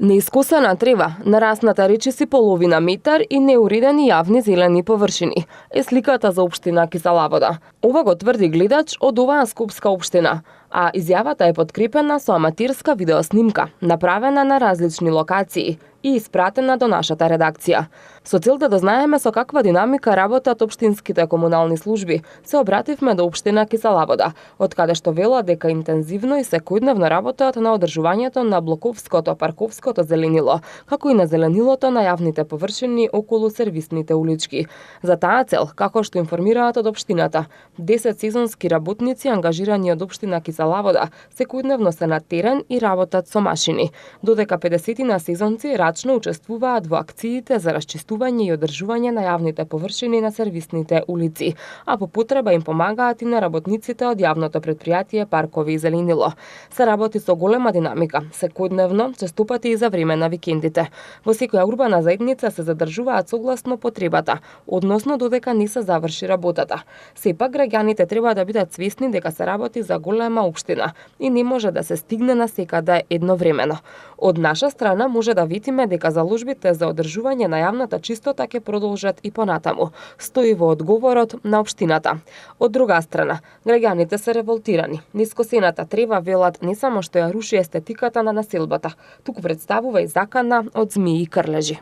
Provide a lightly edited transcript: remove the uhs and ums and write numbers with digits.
Неискосена трева, нарасната речиси половина метар и неуредени јавни зелени површини е сликата за општина Кисела Вода. Ова го тврди гледач од оваа скопска општина, а изјавата е подкрепена со аматирска видеоснимка, направена на различни локации и испратена до нашата редакција. Со цел да дознаеме со каква динамика работат општинските комунални служби, се обративме до општина Кисела Вода, од каде што велат дека интензивно и секојдневно работат на одржувањето на блоковското парковското зеленило, како и на зеленилото на јавните површини околу сервисните улички. За таа цел, како што информираат од општината, 10 сезонски работници ангажирани од општина Кисела Вода секојдневно се на терен и работат со машини, додека 50 на сезонци рачно учествуваат во акциите за расчистување и одржување на јавните површини на сервисните улици, а по потреба им помагаат и на работниците од јавното претпријатие Паркови и зеленило. Се работи со голема динамика, секојдневно, честопати и за време на викендите. Во секоја урбана заедница се задржуваат согласно потребата, односно додека не се заврши работата. Сепак граѓаните треба да бидат свесни дека се работи за голема општина и не може да се стигне на секаде едновремено. Од наша страна може да видиме дека заложбите за одржување на јавната чистота ќе продолжат и понатаму, стои во одговорот на општината. Од друга страна, граѓаните се револтирани. Неискосената трева, велат, не само што ја руши естетиката на населбата, туку представува и закана од змии и крлежи.